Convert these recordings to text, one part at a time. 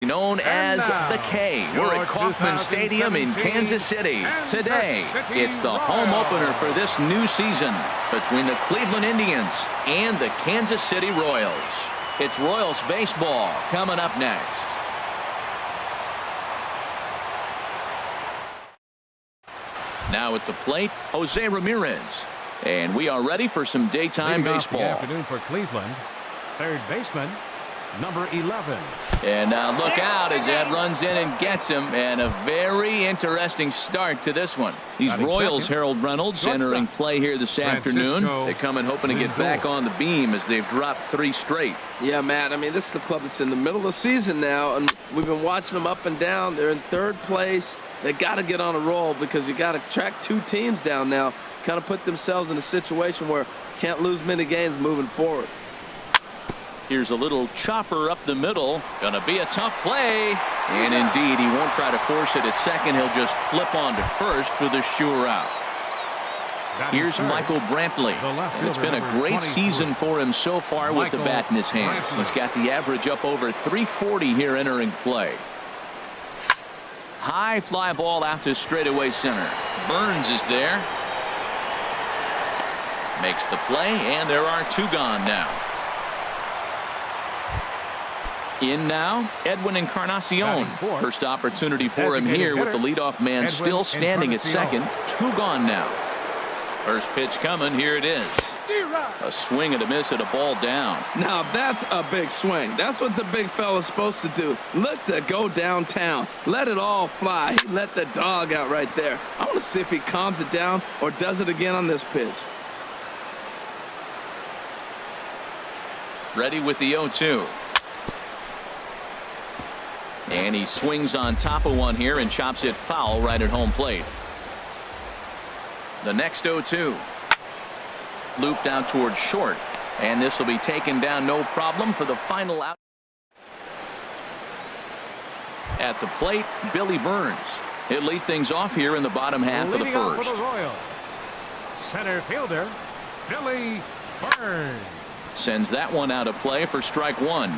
known as the K. We're at Kauffman Stadium in Kansas City. Today, it's the home opener for this new season between the Cleveland Indians and the Kansas City Royals. It's Royals baseball coming up next. Now at the plate, Jose Ramirez. And we are ready for some daytime baseball. Good afternoon for Cleveland. Third baseman, number 11. And now look out as that runs in and gets him. And a very interesting start to this one. These Royals, Harold Reynolds, entering play here this afternoon. They're coming hoping to get back on the beam as they've dropped 3 straight. Yeah, Matt, I mean, this is the club that's in the middle of the season now, and we've been watching them up and down. They're in 3rd place. They got to get on a roll because you got to track 2 teams down now, kind of put themselves in a situation where can't lose many games moving forward. Here's a little chopper up the middle. Gonna be a tough play. And indeed, he won't try to force it at second. He'll just flip on to first for the sure out. Here's Michael Brantley. And it's been a great season for him so far with the bat in his hands. He's got the average up over 340 here entering play. High fly ball out to straightaway center. Burns is there. Makes the play, and there are 2 gone now. In now, Edwin Encarnacion. First opportunity for him here with the leadoff man still standing at second. 2 gone now. First pitch coming. Here it is. A swing and a miss at a ball down. Now that's a big swing. That's what the big fella's supposed to do. Look to go downtown. Let it all fly. He let the dog out right there. I want to see if he calms it down or does it again on this pitch. Ready with the 0-2. And he swings on top of one here and chops it foul right at home plate. The next 0-2. Looped out towards short. And this will be taken down no problem for the final out. At the plate, Billy Burns. He'll lead things off here in the bottom half of the first. For the Royals, center fielder, Billy Burns. Sends that one out of play for strike 1.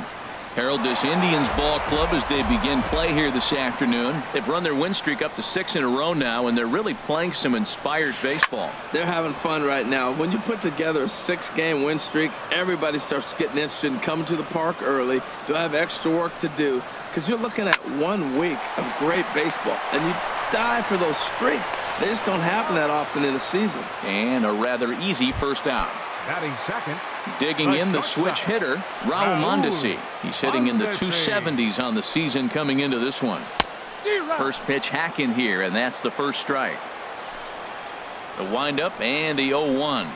Harold, this Indians ball club, as they begin play here this afternoon, they've run their win streak up to 6 in a row now, and they're really playing some inspired baseball. They're having fun right now. When you put together a 6-game win streak, everybody starts getting interested in coming to the park early. Do I have extra work to do? Because you're looking at 1 week of great baseball, and you die for those streaks. They just don't happen that often in a season. And a rather easy first out. Batting second. Digging in the switch hitter, Raul Mondesi. He's hitting in the 270s on the season coming into this one. First pitch hack in here, and that's the first strike. The windup and the 0-1.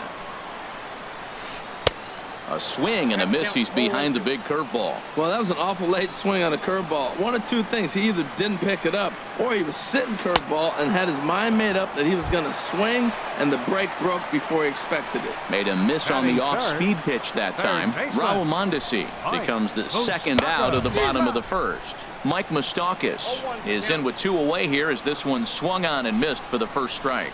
A swing and a miss. He's behind the big curveball. Well, that was an awful late swing on a curveball. One of 2 things. He either didn't pick it up or he was sitting curveball and had his mind made up that he was going to swing, and the break broke before he expected it. Made a miss on the off-speed pitch that time. Raul Mondesi becomes the second out of the bottom of the first. Mike Moustakas is in with 2 away here as this one swung on and missed for the first strike.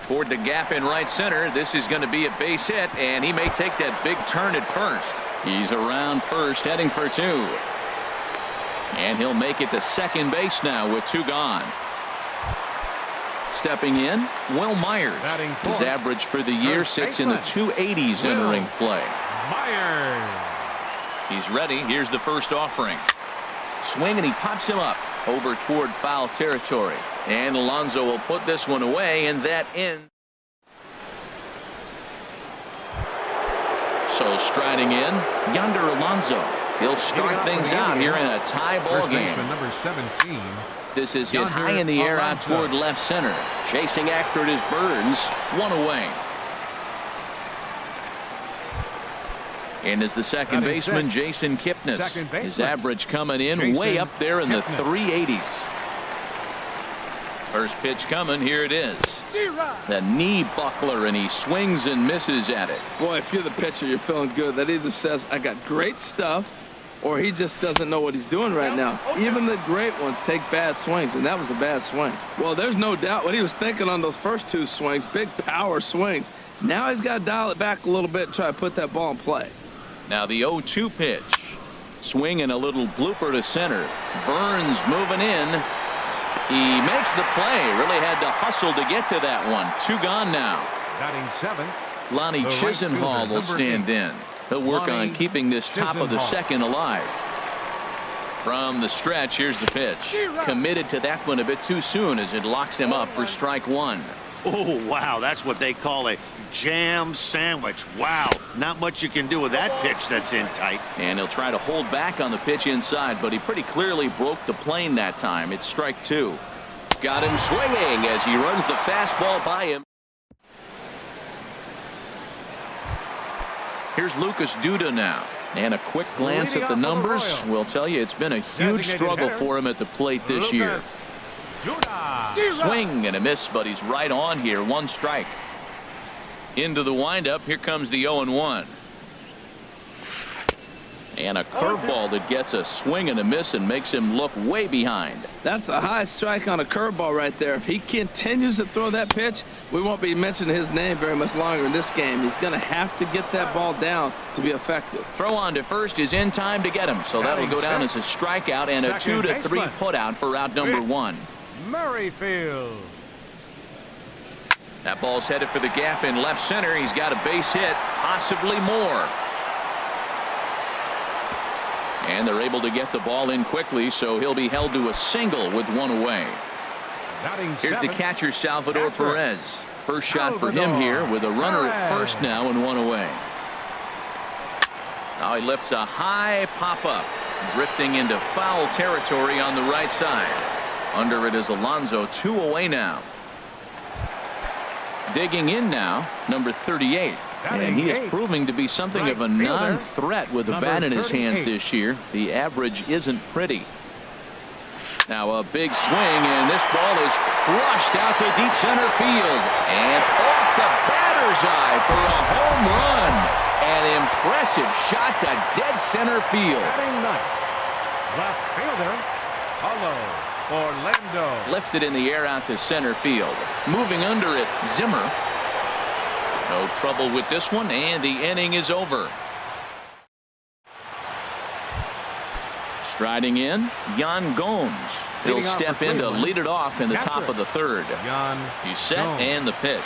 Toward the gap in right center. This is going to be a base hit, and he may take that big turn at first. He's around first, heading for 2. And he'll make it to second base now with 2 gone. Stepping in, Will Myers. His average for the year sits in the 280s entering play. Myers. He's ready. Here's the first offering. Swing, and he pops him up over toward foul territory. And Alonso will put this one away, and that ends. So striding in, Yonder Alonso. He'll start things out here in a tie ball game. Number 17. This is hit high in the air out toward left center. Chasing after it is Burns. 1 away. And is the second baseman, Jason Kipnis. His average coming in way up there in the 380s. First pitch coming. Here it is. The knee buckler, and he swings and misses at it. Boy, if you're the pitcher, you're feeling good. That either says I got great stuff, or he just doesn't know what he's doing right now. Even the great ones take bad swings, and that was a bad swing. Well, there's no doubt what he was thinking on those first 2 swings. Big power swings. Now he's got to dial it back a little bit and try to put that ball in play. Now the 0-2 pitch. Swing and a little blooper to center. Burns moving in. He makes the play. Really had to hustle to get to that one. 2 gone now. Batting 7th. Lonnie The right Chisenhall fielder, will stand 8. in. He'll work on Lonnie keeping this top of the Chisenhall. second alive. From the stretch, here's the pitch. Committed to that one a bit too soon as it locks him up for strike 1. Oh, wow. That's what they call a jam sandwich. Wow. Not much you can do with that pitch that's in tight. And he'll try to hold back on the pitch inside, but he pretty clearly broke the plane that time. It's strike 2. Got him swinging as he runs the fastball by him. Here's Lucas Duda now. And a quick glance at the numbers will tell you it's been a huge struggle for him at the plate this year. Swing and a miss, but he's right on here. 1 strike. Into the windup. Here comes the 0-1. And a curveball that gets a swing and a miss and makes him look way behind. That's a high strike on a curveball right there. If he continues to throw that pitch, we won't be mentioning his name very much longer in this game. He's going to have to get that ball down to be effective. Throw on to first is in time to get him, so that'll go down as a strikeout and a 2-3 putout for out number 1. Merrifield. That ball's headed for the gap in left center. He's got a base hit, possibly more. And they're able to get the ball in quickly, so he'll be held to a single with 1 away. Here's the catcher, Salvador Perez. First shot for him here with a runner at first now and 1 away. Now he lifts a high pop-up, drifting into foul territory on the right side. Under it is Alonso. 2 away now. Digging in now, number 38. And he is proving to be something of a non-threat with the bat in his hands this year. The average isn't pretty. Now a big swing, and this ball is crushed out to deep center field. And off the batter's eye for a home run. An impressive shot to dead center field. Left fielder, Orlando. Lifted in the air out to center field. Moving under it, Zimmer. No trouble with this one, and the inning is over. Striding in, Yan Gomes. He'll step in to lead it off in the top of the 3rd. He's set and the pitch.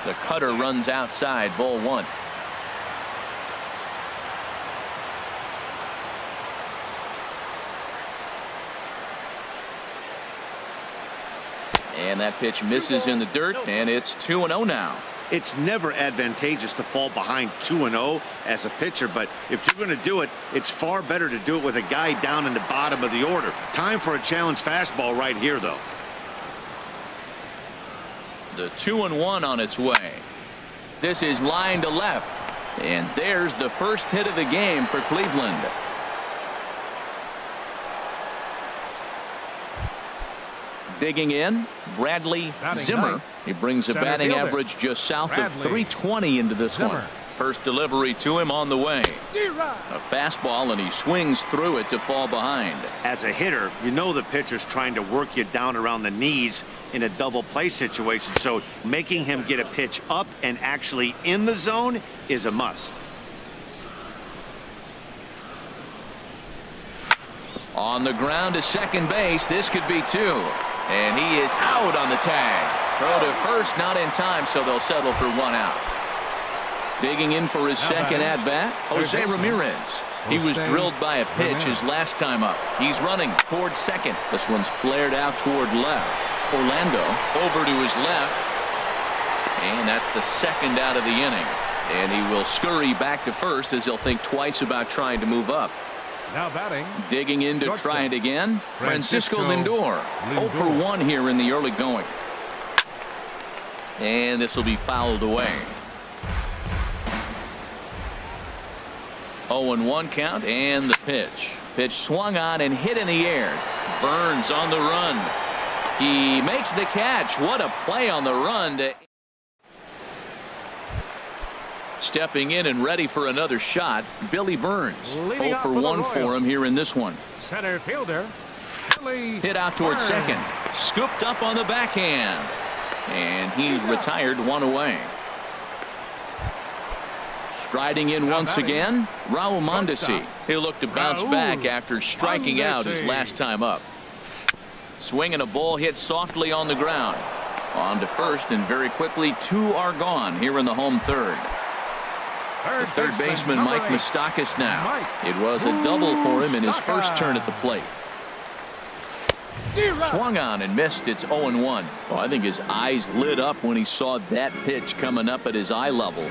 The cutter runs outside, ball 1. And that pitch misses in the dirt, and it's 2-0 now. It's never advantageous to fall behind 2-0 as a pitcher, but if you're going to do it, it's far better to do it with a guy down in the bottom of the order. Time for a challenge fastball right here, though. The 2-1 on its way. This is line to left, and there's the first hit of the game for Cleveland. Digging in, Bradley Zimmer. He brings a batting average just south of 320 into this one. First delivery to him on the way. A fastball, and he swings through it to fall behind. As a hitter, you know the pitcher's trying to work you down around the knees in a double play situation, so making him get a pitch up and actually in the zone is a must. On the ground to second base. This could be 2. And he is out on the tag. Throw to first, not in time, so they'll settle for 1 out. Digging in for his second at-bat, Jose Ramirez. He was drilled by a pitch his last time up. He's running towards second. This one's flared out toward left. Orlando over to his left. And that's the 2nd out of the inning. And he will scurry back to first as he'll think twice about trying to move up. Now batting. Digging in to try it again, Francisco Lindor. 0 for 1 here in the early going. And this will be fouled away. 0-1 count, and the pitch. Pitch swung on and hit in the air. Burns on the run. He makes the catch. What a play on the run. Stepping in and ready for another shot, Billy Burns. 0 for 1 for him here in this one. Center fielder, Billy hit out towards second. Scooped up on the backhand. And he's retired 1 away. Striding in once again, Raul Mondesi. He'll look to bounce back after striking out his last time up. Swinging a ball hit softly on the ground. On to first, and very quickly 2 are gone here in the home third. The third baseman Mike Moustakas now. It was a double for him in his first turn at the plate. Swung on and missed. It's 0-1. Well, I think his eyes lit up when he saw that pitch coming up at his eye level.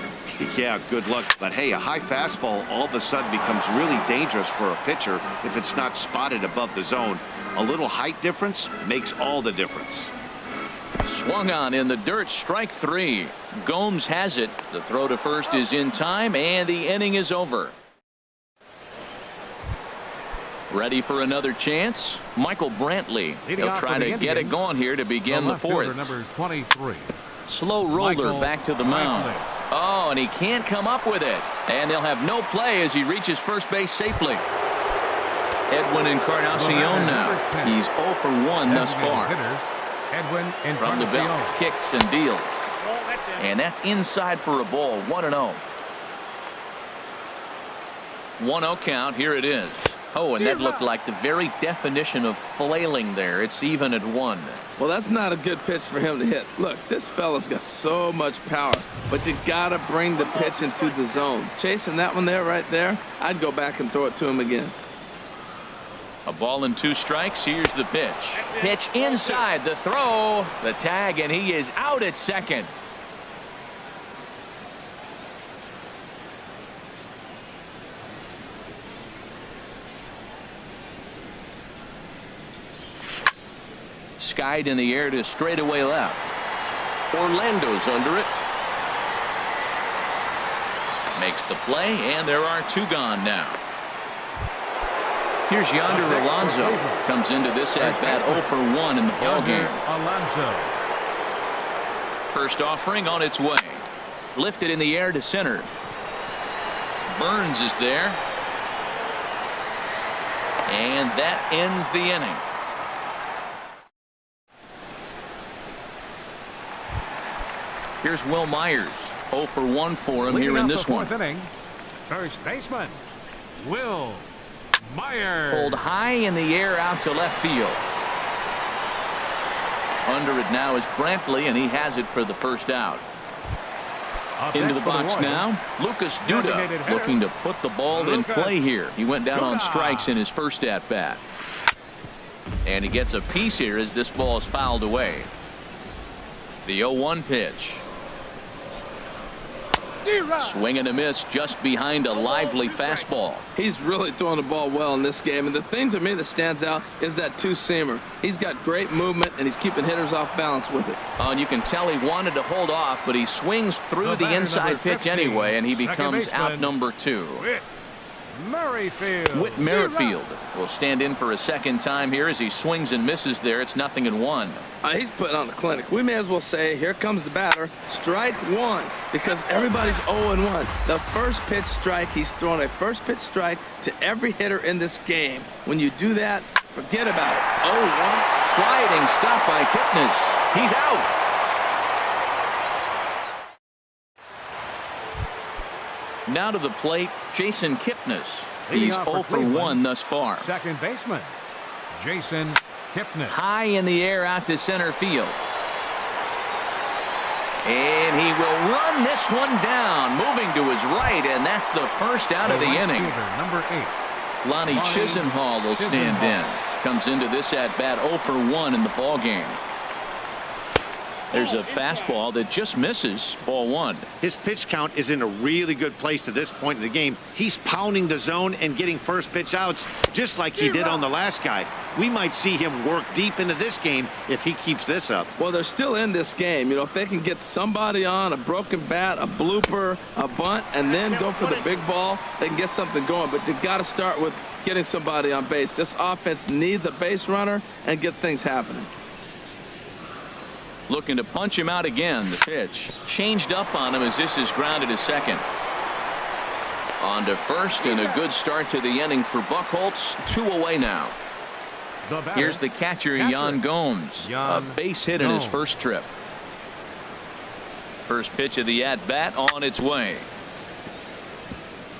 Yeah, good luck. But hey, a high fastball all of a sudden becomes really dangerous for a pitcher if it's not spotted above the zone. A little height difference makes all the difference. Swung on in the dirt, strike 3. Gomes has it. The throw to first is in time, and the inning is over. Ready for another chance? Michael Brantley. He'll try to get it going here to begin the fourth. Number 23. Slow roller back to the mound. Oh, and he can't come up with it. And they'll have no play as he reaches first base safely. Edwin Encarnacion now. He's 0 for 1 thus far. From the belt, kicks and deals. And that's inside for a ball. 1-0. 1-0 count. Here it is. Oh, and that looked like the very definition of flailing there. It's even at 1. Well, that's not a good pitch for him to hit. Look, this fella's got so much power, but you got to bring the pitch into the zone. Chasing that one there, right there, I'd go back and throw it to him again. A ball and 2 strikes. Here's the pitch. Pitch inside, the throw, the tag, and he is out at second. Skied in the air to straightaway left. Orlando's under it. Makes the play, and there are 2 gone now. Here's Yonder Alonso. Comes into this at bat 0 for 1 in the ballgame. First offering on its way. Lifted in the air to center. Burns is there. And that ends the inning. Here's Will Myers. 0 for 1 for him here in this one. First baseman, Will Myers. Pulled high in the air out to left field. Under it now is Brantley, and he has it for the first out. Into the box now, Lucas Duda looking to put the ball in play here. He went down on strikes in his first at bat. And he gets a piece here as this ball is fouled away. The 0-1 pitch. Swing and a miss just behind a lively fastball. He's really throwing the ball well in this game, and the thing to me that stands out is that 2-seamer. He's got great movement, and he's keeping hitters off balance with it. And you can tell he wanted to hold off, but he swings through the inside pitch anyway, and he becomes out number 2. Whit Merrifield will stand in for a second time here as he swings and misses there. It's 0-1. He's putting on a clinic. We may as well say, here comes the batter. Strike 1, because everybody's 0-1. The first pitch strike, he's throwing a first pitch strike to every hitter in this game. When you do that, forget about it. 0-1. Sliding stop by Kipnis. He's out. Now to the plate, Jason Kipnis. He's 0 for 1 thus far. Second baseman, Jason Kipnis. High in the air out to center field. And he will run this one down, moving to his right, and that's the first out of the inning. Number 8. Lonnie Chisenhall will stand in. Comes into this at bat 0 for 1 in the ball game. There's a fastball that just misses. Ball 1. His pitch count is in a really good place at this point in the game. He's pounding the zone and getting first pitch outs just like he did on the last guy. We might see him work deep into this game if he keeps this up. Well, they're still in this game. You know, if they can get somebody on a broken bat, a blooper, a bunt, and then go for the big ball, they can get something going. But they've got to start with getting somebody on base. This offense needs a base runner and get things happening. Looking to punch him out again. The pitch changed up on him as this is grounded to second. On to first, and a good start to the inning for Buchholz. 2 away now. Here's the catcher, Yan Gomes. A base hit in his first trip. First pitch of the at-bat on its way.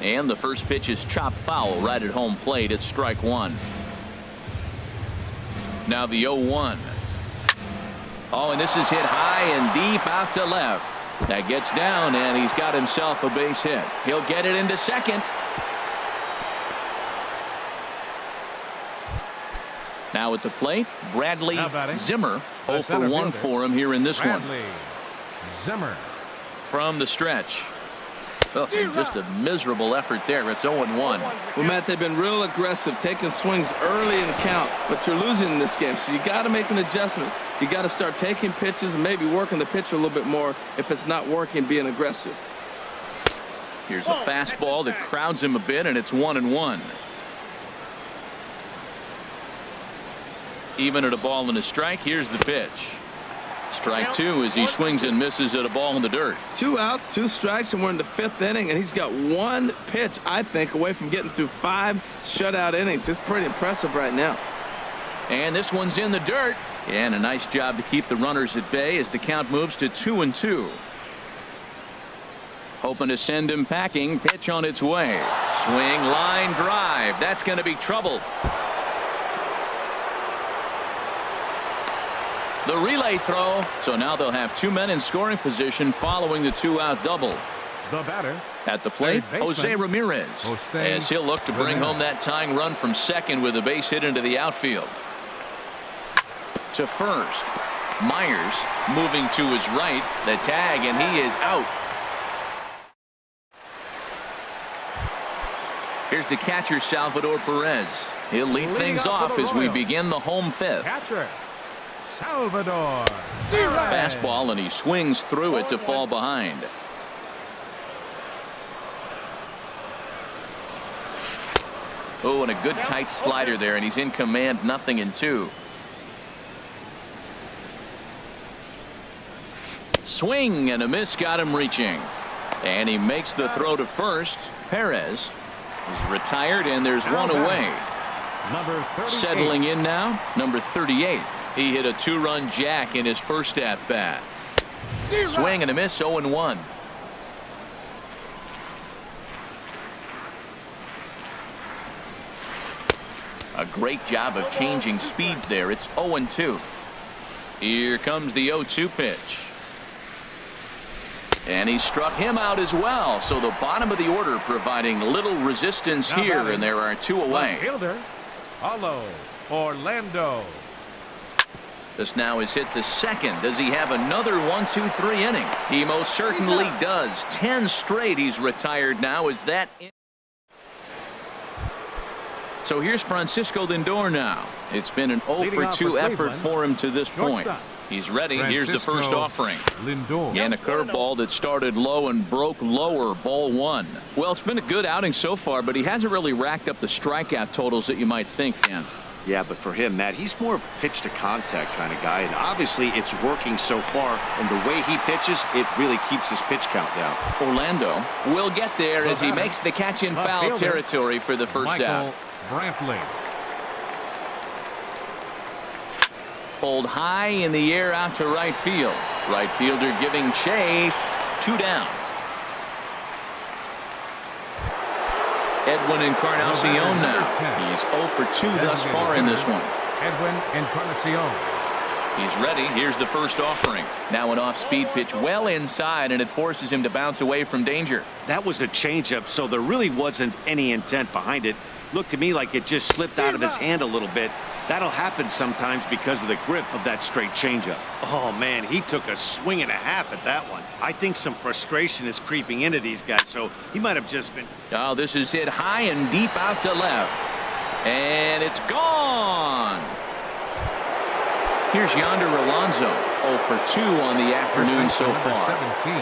And the first pitch is chopped foul right at home plate. It's strike one. Now the 0-1. Oh, and this is hit high and deep out to left. That gets down, and he's got himself a base hit. He'll get it into second. Now at the plate, Bradley Zimmer. 0 for 1 for him here in this one. Zimmer. From the stretch. Oh, just a miserable effort there. It's 0-1. Well, Matt, they've been real aggressive, taking swings early in the count, but you're losing in this game, so you got to make an adjustment. You got to start taking pitches and maybe working the pitcher a little bit more if it's not working, being aggressive. Here's a fastball that crowds him a bit, and it's 1-1. Even at a ball and a strike. Here's the pitch. Strike two as he swings and misses at a ball in the dirt. 2 outs, 2 strikes, and we're in the 5th inning, and he's got 1 pitch, I think, away from getting through 5 shutout innings. It's pretty impressive right now. And this one's in the dirt. And a nice job to keep the runners at bay as the count moves to 2-2. Hoping to send him packing. Pitch on its way. Swing, line drive. That's going to be trouble. The relay throw. So now they'll have 2 men in scoring position following the 2-out double. The batter. At the plate, Jose Ramirez. As he'll look to bring home that tying run from second with a base hit into the outfield. To first. Myers moving to his right. The tag, and he is out. Here's the catcher, Salvador Perez. He'll lead things off as we begin the home 5th. Catcher, Salvador. Fastball, and he swings through it to fall behind. Oh, and a good tight slider there, and he's in command, 0-2. Swing and a miss, got him reaching. And he makes the throw to first. Perez is retired, and there's one away. Settling in now, number 38. He hit a 2-run jack in his first at-bat. Swing and a miss, 0-1. A great job of changing speeds there. It's 0-2. Here comes the 0-2 pitch. And he struck him out as well. So the bottom of the order providing little resistance here, and there are 2 away. Fielder, Orlando. This now is hit to second. Does he have another 1-2-3 inning? He most certainly does. 10 straight he's retired now. Is that in? So here's Francisco Lindor now. It's been an 0 for 2 effort for him to this point. He's ready. Here's the first offering. Lindor. And a curveball that started low and broke lower. Ball 1. Well, it's been a good outing so far, but he hasn't really racked up the strikeout totals that you might think, Dan. Yeah, but for him, Matt, he's more of a pitch to contact kind of guy, and obviously it's working so far, and the way he pitches, it really keeps his pitch count down. Orlando will get there as he makes the catch in foul territory for the first out. Brantley. Pulled high in the air out to right field. Right fielder giving chase. 2 down. Edwin Encarnacion now. He's 0 for 2 thus far in this one. Edwin Encarnacion. He's ready. Here's the first offering. Now an off-speed pitch well inside, and it forces him to bounce away from danger. That was a changeup, so there really wasn't any intent behind it. Looked to me like it just slipped out of his hand a little bit. That'll happen sometimes because of the grip of that straight changeup. Oh, man, he took a swing and a half at that one. I think some frustration is creeping into these guys, so he might have just been... Oh, this is hit high and deep out to left. And it's gone. Here's Yonder Alonso. 0 for 2 on the afternoon so far. 17,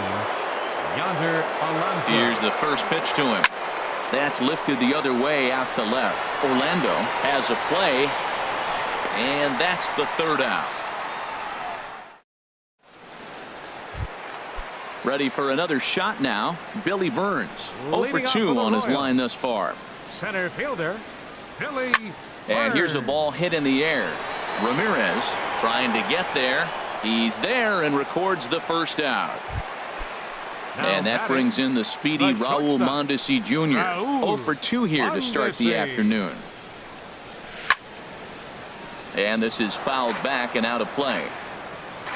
Yonder Alonso. Here's the first pitch to him. That's lifted the other way out to left. Orlando has a play. And that's the 3rd out. Ready for another shot now. Billy Burns. 0 for 2 on his line thus far. Center fielder, Billy And Burns. here's a ball hit in the air. Ramirez trying to get there. He's there and records the first out. And that brings in the speedy Raul Mondesi Jr. 0 for 2 here to start the afternoon. And this is fouled back and out of play.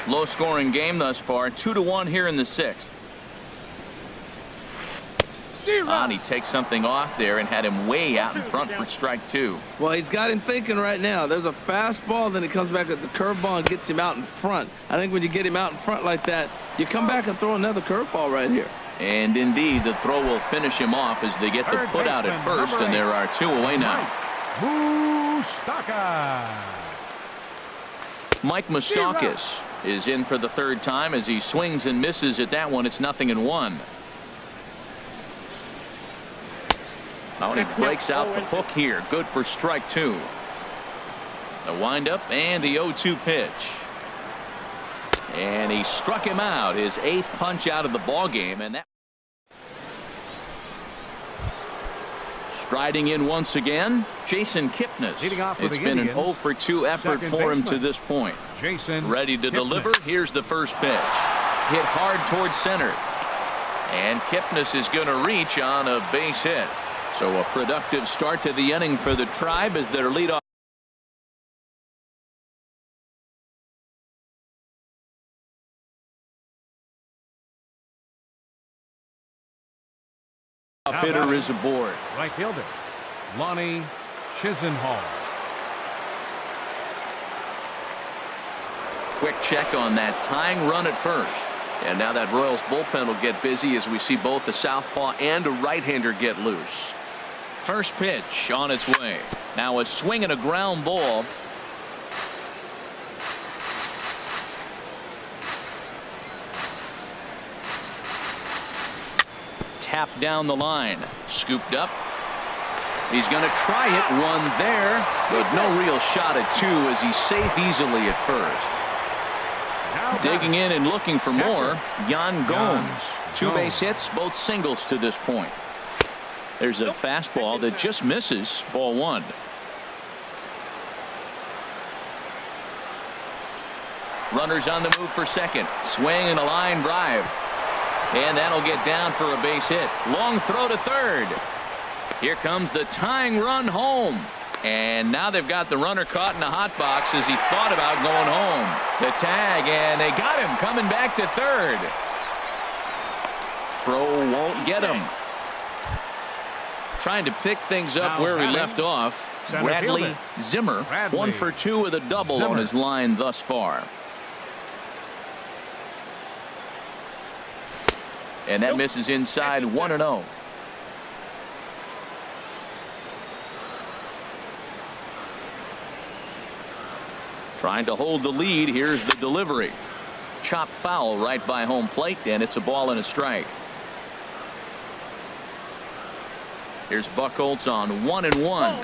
Low scoring game thus far, 2-1 here in the 6th. And he takes something off there and had him way out in front for strike 2. Well, he's got him thinking right now. There's a fastball, then he comes back at the curveball and gets him out in front. I think when you get him out in front like that, you come back and throw another curveball right here. And indeed, the throw will finish him off as they get the put out at first, and there are 2 away now. Mike Moustakas is in for the 3rd time as he swings and misses at that one. It's 0-1. Now he breaks out the hook here. Good for strike 2. The windup and the 0-2 pitch. And he struck him out. His 8th punch out of the ball game, and that striding in once again, Jason Kipnis. It's been an 0 for 2 effort for him to this point. Ready to deliver. Here's the first pitch. Hit hard towards center. And Kipnis is going to reach on a base hit. So a productive start to the inning for the Tribe as their leadoff hitter is aboard. Right fielder, Lonnie Chisenhall. Quick check on that tying run at first. And now that Royals bullpen will get busy as we see both the southpaw and a right-hander get loose. First pitch on its way. Now a swing and a ground ball. Tapped down the line. Scooped up. He's going to try it. One there, but no real shot at 2 as he's safe easily at first. Digging in and looking for more, Yan Gomes. 2 base hits, both singles to this point. There's a fastball that just misses. Ball 1. Runners on the move for second. Swing and a line drive. And that'll get down for a base hit. Long throw to third. Here comes the tying run home. And now they've got the runner caught in a hot box as he thought about going home. The tag, and they got him coming back to third. Throw won't get him. Trying to pick things up where he left off. Bradley Zimmer, 1 for 2 with a double on his line thus far. And that misses inside. 1-0. Trying to hold the lead. Here's the delivery. Chop foul right by home plate, and it's a ball and a strike. Here's Buchholz on 1-1.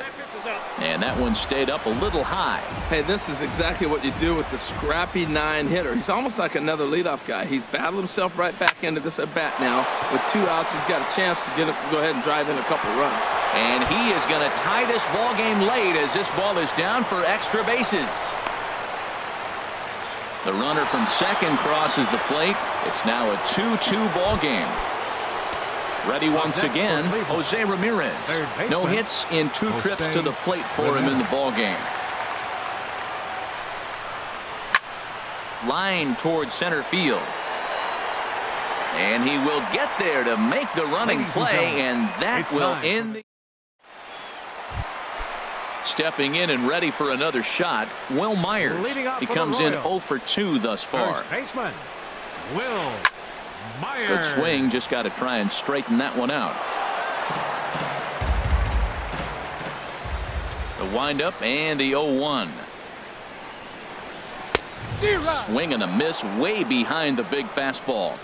And that one stayed up a little high. Hey, this is exactly what you do with the scrappy 9 hitter. He's almost like another leadoff guy. He's battled himself right back into this at bat now. With 2 outs, he's got a chance to go ahead and drive in a couple runs. And he is going to tie this ball game late as this ball is down for extra bases. The runner from second crosses the plate. It's now a 2-2 ball game. Ready once again, Jose Ramirez. No hits in 2 trips to the plate for him in the ball game. Line towards center field. And he will get there to make the running play, and that will end the... Stepping in and ready for another shot, Will Myers. He comes in 0 for 2 thus far. First baseman, Will Myers. Good swing, just got to try and straighten that one out. The windup and the 0-1. Swing and a miss way behind the big fastball.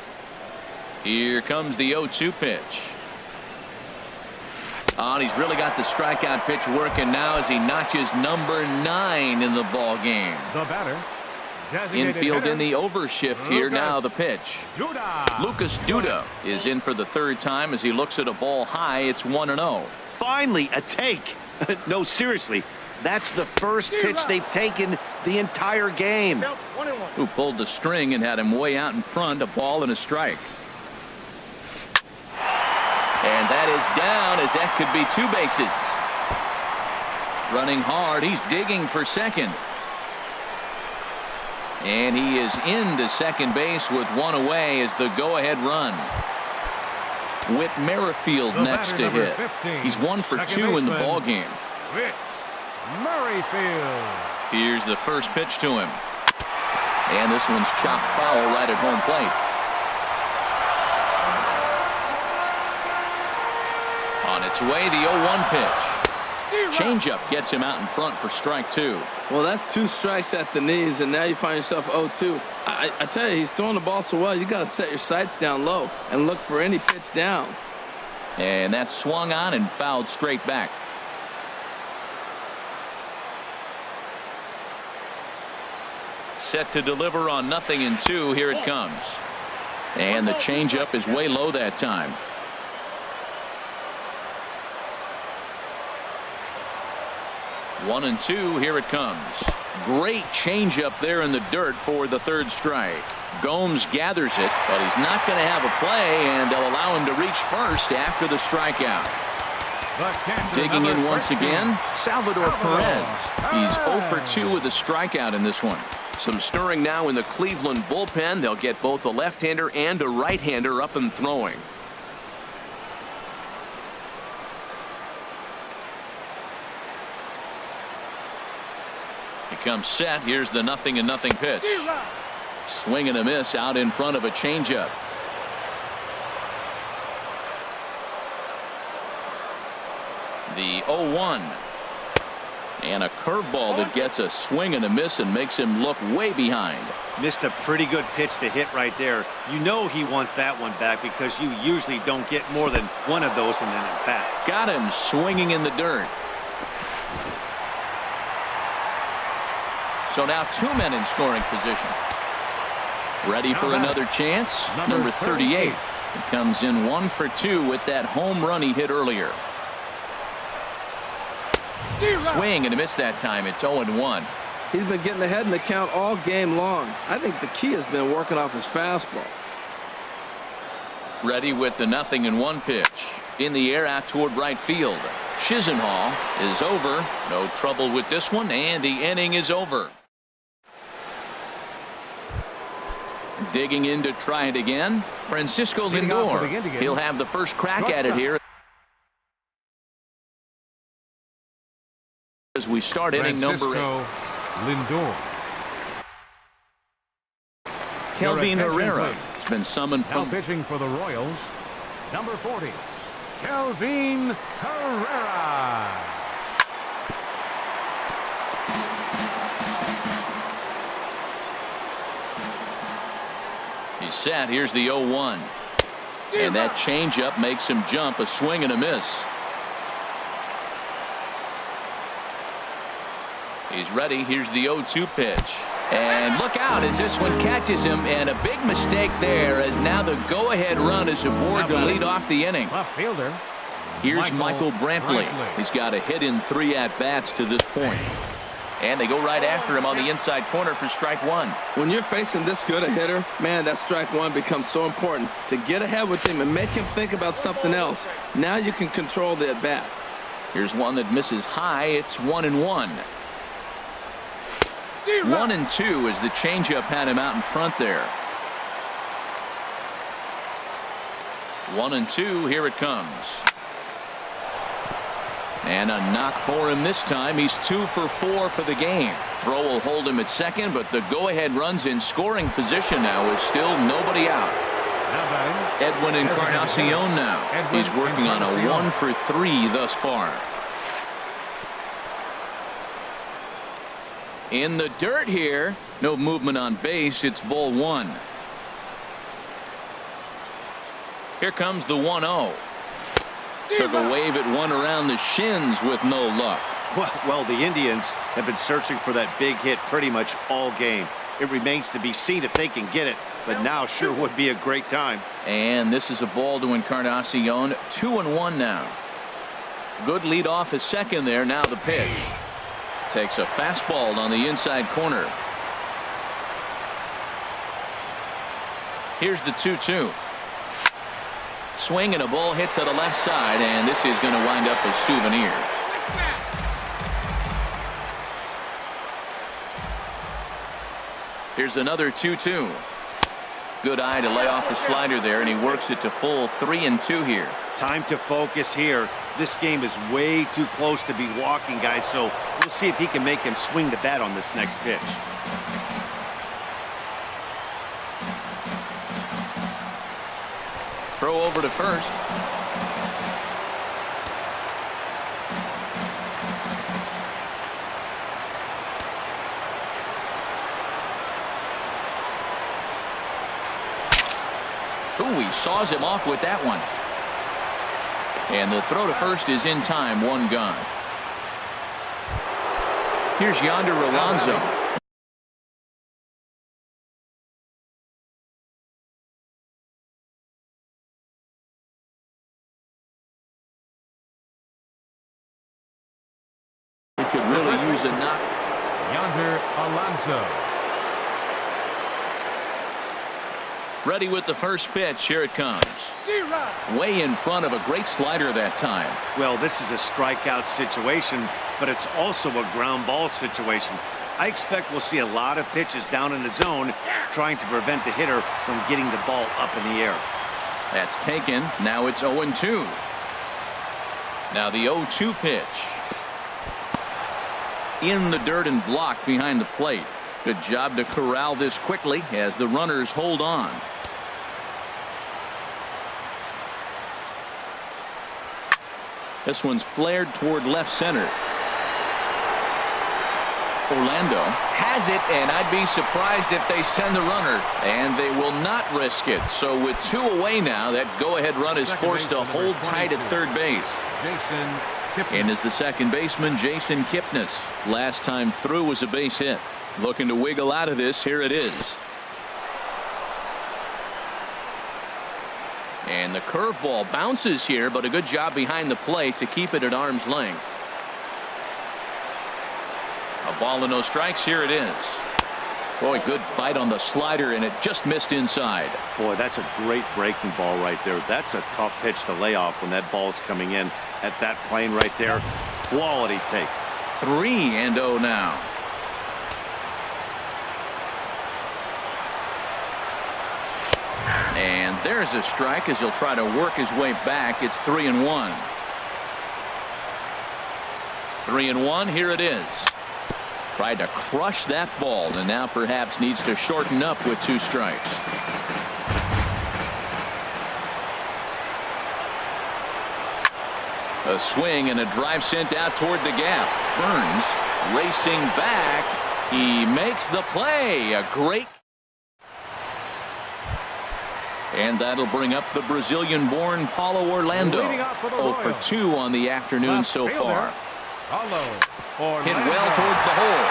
Here comes the 0-2 pitch. Oh, and he's really got the strikeout pitch working now as he notches number 9 in the ball game. The batter. Infield in the overshift here. Now the pitch. Lucas Duda is in for the 3rd time as he looks at a ball high. It's 1-0. Finally a take. No, seriously, that's the first pitch they've taken the entire game. Who pulled the string and had him way out in front. A ball and a strike. And that is down, as that could be 2 bases. Running hard, he's digging for second. And he is into second base with 1 away as the go-ahead run. Whit Merrifield next to hit. 15, He's 1 for 2 in the ball game. Whit Merrifield. Here's the first pitch to him. And this one's chopped foul right at home plate. On its way, the 0-1 pitch. Changeup gets him out in front for strike 2. Well, that's 2 strikes at the knees, and now you find yourself 0-2. I tell you, he's throwing the ball so well, you got to set your sights down low and look for any pitch down. And that swung on and fouled straight back. Set to deliver on 0-2. Here it comes. And the changeup is way low that time. One and two. Here it comes. Great changeup there in the dirt for the 3rd strike. Gomes gathers it, but he's not going to have a play, and they'll allow him to reach first after the strikeout. Digging in once again, Salvador Perez. He's 0 for 2 with a strikeout in this one. Some stirring now in the Cleveland bullpen. They'll get both a left-hander and a right-hander up and throwing. He comes set. Here's the 0-0 pitch. Swing and a miss out in front of a changeup. The 0-1. And a curveball that gets a swing and a miss and makes him look way behind. Missed a pretty good pitch to hit right there. You know he wants that one back because you usually don't get more than one of those in an at-bat. Got him swinging in the dirt. So now 2 men in scoring position. Ready for another chance. Number 38. It comes in 1 for 2 with that home run he hit earlier. Swing and a miss that time. It's 0-1. He's been getting ahead in the count all game long. I think the key has been working off his fastball. Ready with the 0-1 pitch. In the air out toward right field. Chisenhall is over. No trouble with this one, and the inning is over. Digging in to try it again. Francisco Lindor. He'll have the first crack at it here as we start inning number 8. Lindor. Kelvin Herrera has been summoned Now from pitching for the Royals, number 40, Kelvin Herrera. He's set. Here's the 0-1. And that changeup makes him jump. A swing and a miss. He's ready. Here's the 0-2 pitch. And look out as this one catches him, and a big mistake there as now the go-ahead run is aboard to lead off the inning. Left fielder. Here's Michael Brantley. He's got a hit in 3 at-bats to this point. And they go right after him on the inside corner for strike 1. When you're facing this good a hitter, man, that strike 1 becomes so important to get ahead with him and make him think about something else. Now you can control the at-bat. Here's one that misses high. It's 1-1. 1-2 as the changeup had him out in front there. 1-2. Here it comes. And a knock for him this time. He's 2 for 4 for the game. Throw will hold him at second, but the go-ahead runs in scoring position now with still nobody out. Edwin Encarnacion now. He's working on a 1 for 3 thus far. In the dirt here. No movement on base. It's ball 1. Here comes the 1-0. Took a wave at one around the shins with no luck. Well, the Indians have been searching for that big hit pretty much all game. It remains to be seen if they can get it, but now sure would be a great time. And this is a ball to Encarnacion. 2-1 now. Good lead off his second there. Now the pitch. Takes a fastball on the inside corner. Here's the 2-2. Swing and a ball hit to the left side, and this is going to wind up a souvenir. Here's another 2-2. Good eye to lay off the slider there, and he works it to full 3-2 here. Time to focus here. This game is way too close to be walking, guys, so we'll see if he can make him swing the bat on this next pitch. Throw over to first. Ooh, he saws him off with that one. And the throw to first is in time, one gone. Here's Yonder Alonso. He could really use a knock. Yonder Alonso. Ready with the first pitch. Here it comes. Way in front of a great slider that time. Well, this is a strikeout situation, but it's also a ground ball situation. I expect we'll see a lot of pitches down in the zone trying to prevent the hitter from getting the ball up in the air. That's taken. Now it's 0-2. Now the 0-2 pitch. In the dirt and blocked behind the plate. Good job to corral this quickly as the runners hold on. This one's flared toward left center. Orlando has it, and I'd be surprised if they send the runner, and they will not risk it. So with 2 away now, that go-ahead run is forced to hold tight at third base. And is the second baseman, Jason Kipnis. Last time through was a base hit. Looking to wiggle out of this. Here it is. And the curveball bounces here, but a good job behind the plate to keep it at arm's length. A ball and no strikes. Here it is. Boy, good bite on the slider, and it just missed inside. Boy, that's a great breaking ball right there. That's a tough pitch to lay off when that ball's coming in at that plane right there. Quality take. 3-0 now. And there's a strike as he'll try to work his way back. It's 3-1. 3-1. Here it is. Tried to crush that ball, and now perhaps needs to shorten up with 2 strikes. A swing and a drive sent out toward the gap. Burns racing back. He makes the play. A great. And that'll bring up the Brazilian-born Paulo Orlando. 0 for 2 on the afternoon so far. Hit well towards the hole.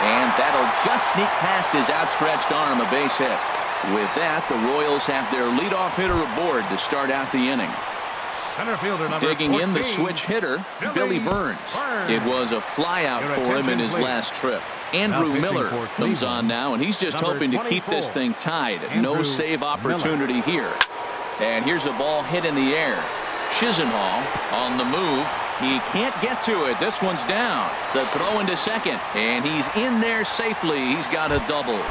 And that'll just sneak past his outstretched arm, a base hit. With that, the Royals have their leadoff hitter aboard to start out the inning. Center fielder number Digging 14, in the switch hitter, Billy Burns. It was a flyout for him in his last trip. Andrew Miller comes on now, and he's just hoping to keep this thing tied. No save opportunity here. And here's a ball hit in the air. Chisenhall on the move. He can't get to it. This one's down. The throw into second, and he's in there safely. He's got a double.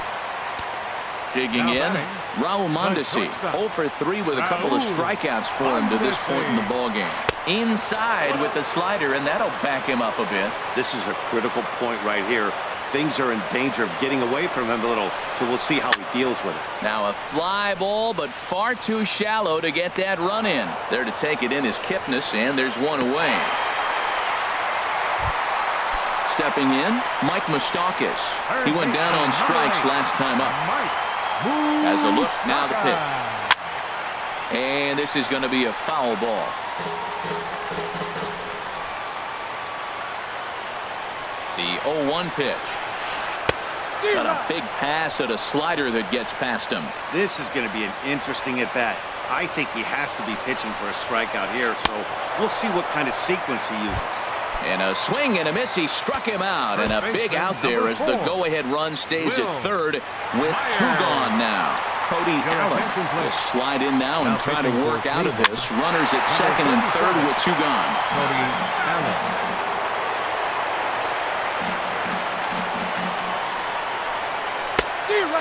Digging in, Raul Mondesi, 0 for 3 with a couple of strikeouts for him to this point in the ballgame. Inside with the slider, and that'll back him up a bit. This is a critical point right here. Things are in danger of getting away from him a little, so we'll see how he deals with it. Now a fly ball, but far too shallow to get that run in. There to take it in is Kipnis, and there's one away. Stepping in, Mike Moustakas. He went down on strikes last time up. As a look, now the pitch. And this is going to be a foul ball. The 0-1 pitch. Got a big pass at a slider that gets past him. This is going to be an interesting at-bat. I think he has to be pitching for a strikeout here, so we'll see what kind of sequence he uses. And a swing and a miss. He struck him out, and a big out there as the go-ahead run stays at third with 2 gone now. Cody Allen will slide in now and try to work out of this. Runners at second and third with 2 gone. Cody Allen.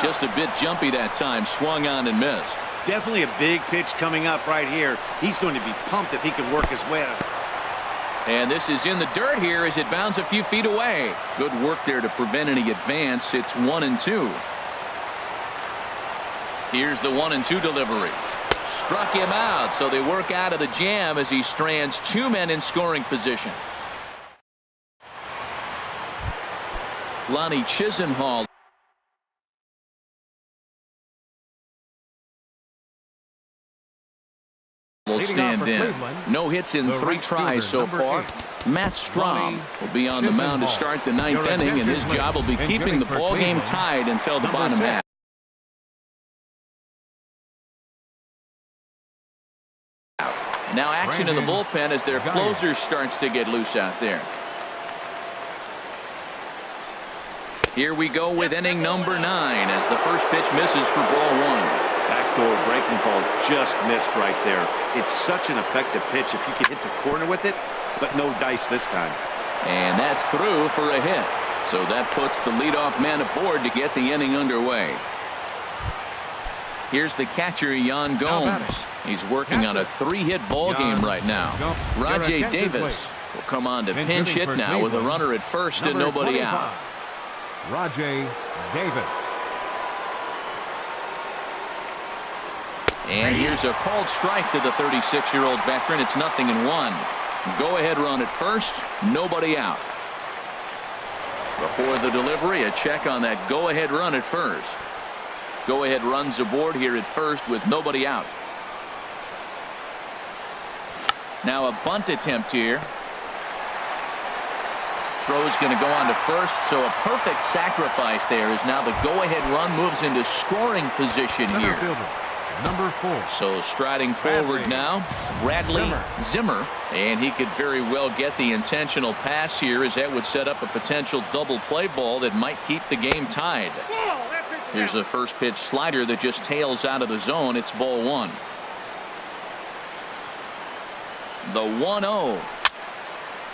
Just a bit jumpy that time. Swung on and missed. Definitely a big pitch coming up right here. He's going to be pumped if he can work his way out. And this is in the dirt here as it bounds a few feet away. Good work there to prevent any advance. It's 1-2. Here's the 1-2 delivery. Struck him out, so they work out of the jam as he strands 2 men in scoring position. Lonnie Chisenhall will stand in. No hits in 3 tries so far. Matt Strom will be on the mound to start the 9th inning, and his job will be keeping the ball game tied until the bottom half. Now action in the bullpen as their closer starts to get loose out there. Here we go with inning number 9 as the first pitch misses for ball 1. Backdoor breaking ball just missed right there. It's such an effective pitch if you can hit the corner with it, but no dice this time. And that's through for a hit. So that puts the leadoff man aboard to get the inning underway. Here's the catcher, Yan Gomes. He's working on a 3-hit ball game right now. Rajay Davis will come on to pinch hit now with a runner at first and nobody out. Rajay Davis. And here's a called strike to the 36-year-old veteran. It's 0-1. Go ahead run at first, nobody out. Before the delivery, a check on that go ahead run at first. Go ahead runs aboard here at first with nobody out. Now a bunt attempt here. Throw's going to go on to first, so a perfect sacrifice there as now the go-ahead run moves into scoring position here. Number 4. So striding forward now, Bradley Zimmer, and he could very well get the intentional pass here as that would set up a potential double play ball that might keep the game tied. Here's a first pitch slider that just tails out of the zone. It's ball 1. The 1-0.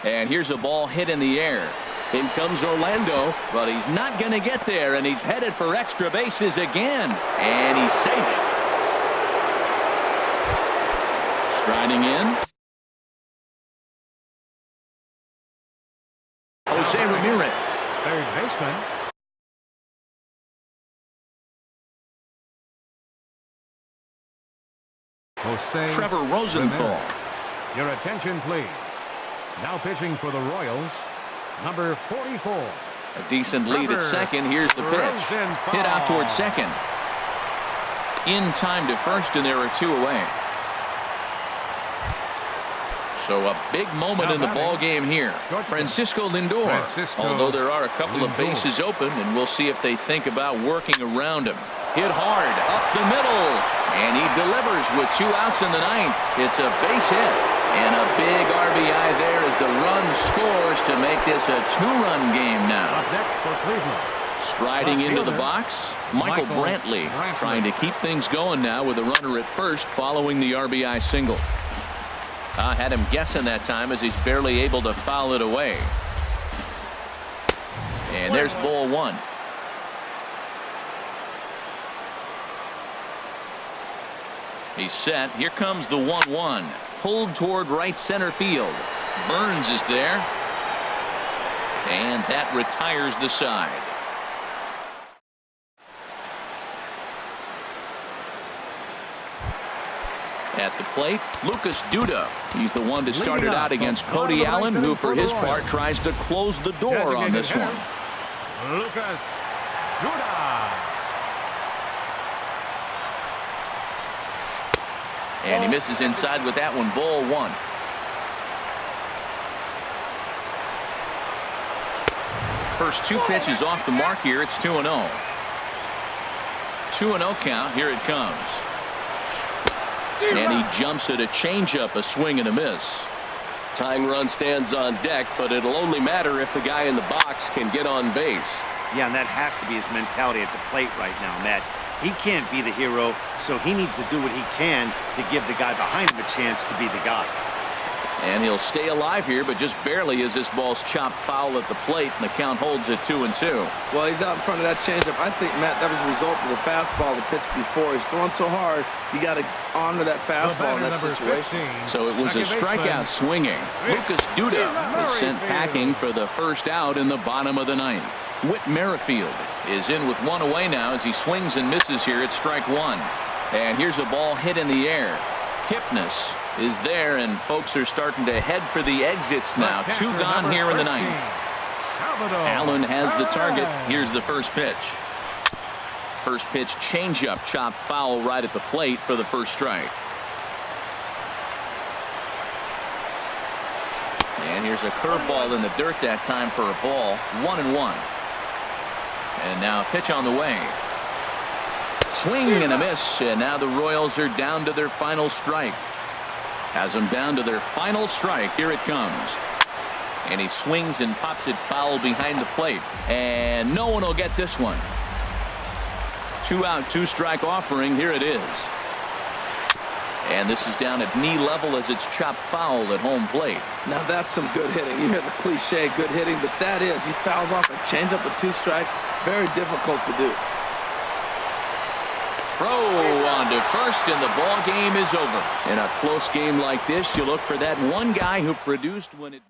And here's a ball hit in the air. In comes Orlando, but he's not going to get there, and he's headed for extra bases again. And he's safe. Striding in. Jose Ramirez. Third baseman. Jose Trevor Rosenthal. Ramirez. Your attention, please. Now pitching for the Royals, number 44. A decent lead at second. Here's the pitch. Hit out towards second. In time to first, and there are 2 away. So a big moment in the ball game here. Francisco Lindor. Although there are a couple of bases open, and we'll see if they think about working around him. Hit hard up the middle, and he delivers with 2 outs in the 9th. It's a base hit, and a big RBI there as the run scores to make this a 2-run game now. Striding into the box, Michael Brantley trying to keep things going now with a runner at first following the RBI single. Had him guessing that time as he's barely able to foul it away. And there's ball 1. He's set. Here comes the 1-1. Pulled toward right center field. Burns is there. And that retires the side. At the plate, Lucas Duda. He's the one that started out against Cody Allen, who for his part tries to close the door on this one. Lucas Duda. And he misses inside with that one. Ball 1. First 2 pitches off the mark here. It's 2-0. 2-0 count. Here it comes. And he jumps at a changeup, a swing and a miss. Tying run stands on deck, but it'll only matter if the guy in the box can get on base. Yeah, and that has to be his mentality at the plate right now, Matt. He can't be the hero, so he needs to do what he can to give the guy behind him a chance to be the guy. And he'll stay alive here, but just barely as this ball's chopped foul at the plate, and the count holds at 2-2. Well, he's out in front of that changeup. I think, Matt, that was a result of the fastball the pitch before. He's throwing so hard, you got to honor that fastball in that situation. So it was a strikeout swinging. Lucas Duda is sent packing for the first out in the bottom of the ninth. Whit Merrifield is in with one away now as he swings and misses here at strike one. And here's a ball hit in the air. Kipnis is there, and folks are starting to head for the exits now. Two gone here in the ninth. Allen has the target. Here's the first pitch. First pitch changeup, chopped foul right at the plate for the first strike. And here's a curveball in the dirt that time for a ball. 1-1. And now a pitch on the way. Swing and a miss, and now the Royals are down to their final strike. Has them down to their final strike. Here it comes. And he swings and pops it foul behind the plate. And no one will get this one. 2 out, 2 strike offering. Here it is. And this is down at knee level as it's chopped foul at home plate. Now that's some good hitting. You hear the cliche good hitting, but that is. He fouls off a changeup with 2 strikes. Very difficult to do. Throw on to first, and the ball game is over. In a close game like this, you look for that one guy who produced when it